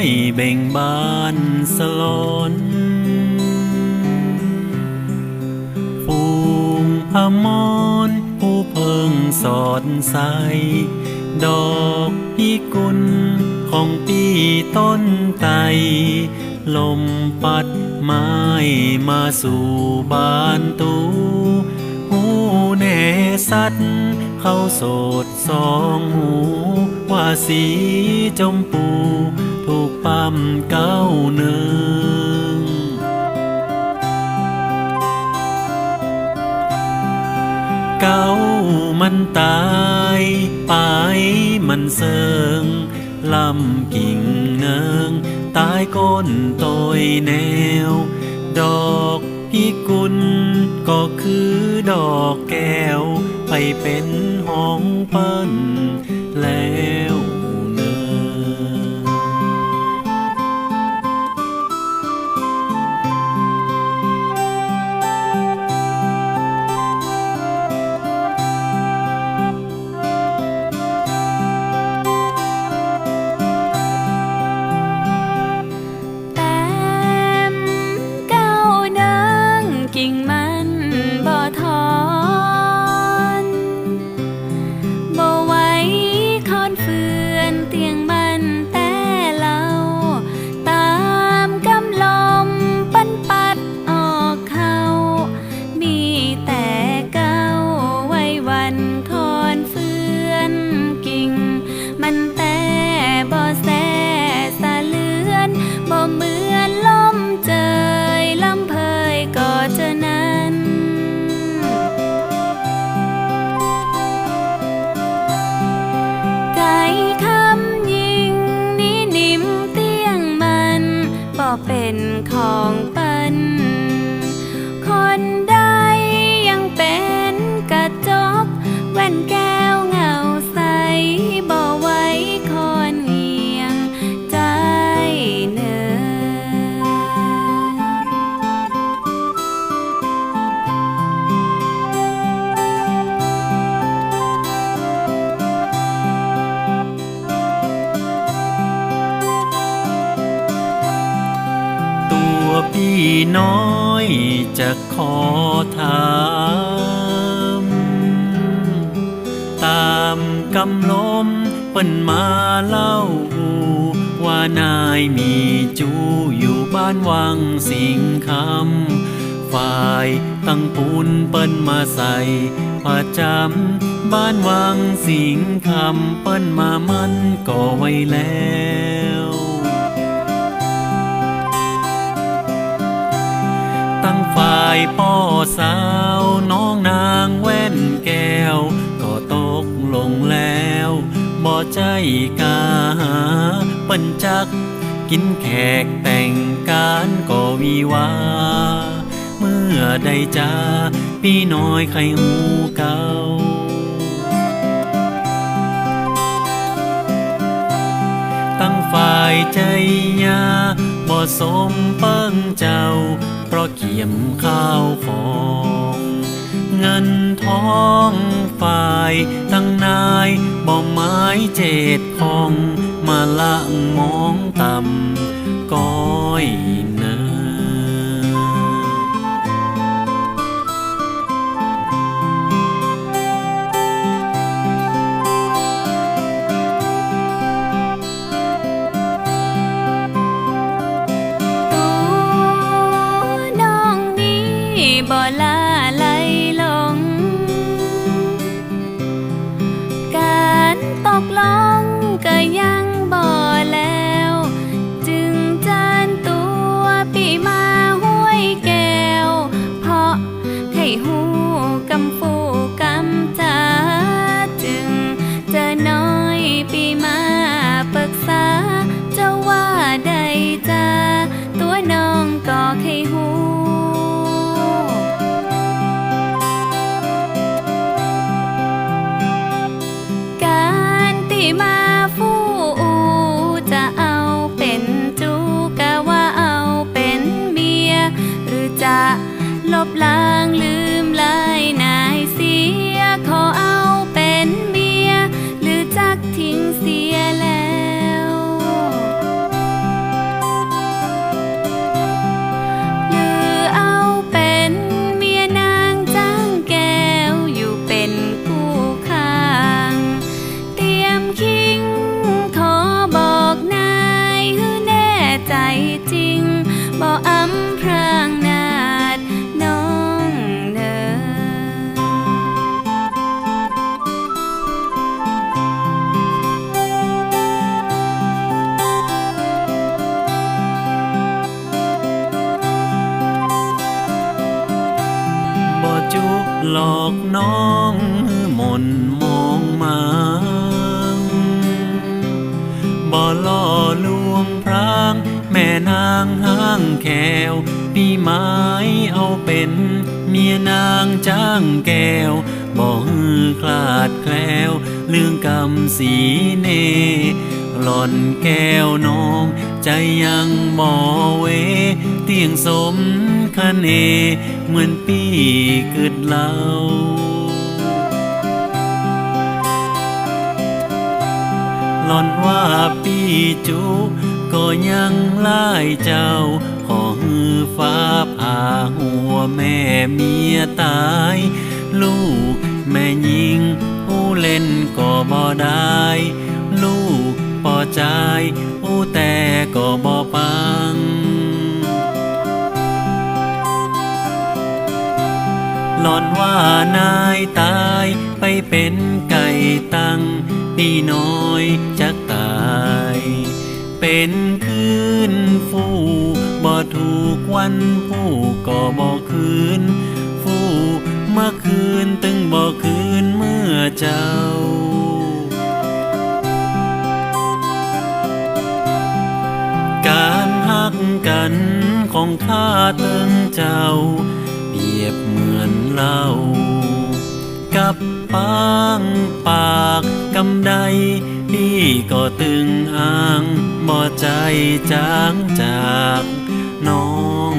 อยเบ่งบานสลนฟูงอมรผู้เพิ่งสอดใสดอกพิกุลของปีต้นไทรลมปัดไม้มาสู่บ้านตูหูแน่สัตว์เขาโสดสองหูว่าสีจมพูถูกปั๊มเก้าหนึ่งเก้ามันตายไปมันเสิงลำกิ่งเนืองตายก้นโตยแนวดอกพิกุลก็คือดอกแก้วไปเป็นห้องเปิ้นแล้วเนินแต้มเก้าเดิงกิ่งมันบ่ถอนบ่ไหวคอนเฟือนเตียงมันแต่เล่าตามกำลมปันปัดออกเขามีแต่เก้าไว้วันคอนเฟือนกิ่งมันแต่บ่แสสะเลือนบ่เหมือนลมเจยลำเพยก็จะนั้นไก่คำยิงนี้นิ่มเตียงมันบ่เป็นของปันคนใดยังเป็นกระจกแว่นแก้วเงาใสบ่ไว้คนเอียงใจเนิตัวพี่น้อยจะขอถาม ตามกำลมเปิ้นมาเล่าว่านายมีจูอยู่บ้านวังสิงคำฝ่ายตั้งปูนเปิ้นมาใส่ประจำบ้านวังสิงคำเปิ้นมามันก็ไว้แล้วตั้งฝ่ายพ่อสาวน้องนางแว่นแก้วก็ตกลงแล้วบ่ใจกาหาเปิ้นจักกินแขกแต่งการก็วิวาเมื่อใดจ้าพี่น้อยใครหูเก่าตั้งฝ่ายใจยาบ่สมเปิ้งเจ้าเพราะเกี่ยมข้าวของเงินทองฝ่ายตั้งนายบ่หมายเจตของมาละมองต่ำก้อยเนอบ่ลาไหลลงการตกลงก็ยังบ่แล้วจึงจานตัว อกน้องหม่นมองมาบ่ล่อลวงพรางแม่นางห้างแขวพี่ไม้เอาเป็นเมียนางจ้างแก้วบ่ฮือคลาดแคล้วเรื่องกรรมสีเนหล่อนแก้วน้องใจยังบ่เวเตียงสมคะเนเหมือนปีกึดเล่าหล่อนว่าปีจุก็ยังไล่เจ้าขอฮือฟ้าผ่าหัวแม่เมียตายลูกแม่ยิงผู้เล่นก็บ่ได้ลูกป่อใจผู้แต่ก็บ่ปังหลอนว่านายตายไปเป็นไก่ตั้งปีน้อยจักตายเป็นคืนฟูบ่ถูกวันผู้ก็บ่คืนฟูเมื่อคืนตึงบ่คืนเมื่อเจ้าการหักกันของข้าตึงเจ้าเปรียบเหมือนเหล้ากับปางปากกำใดพี่ก็ตึงอ้างบ่ใจจางจากน้อง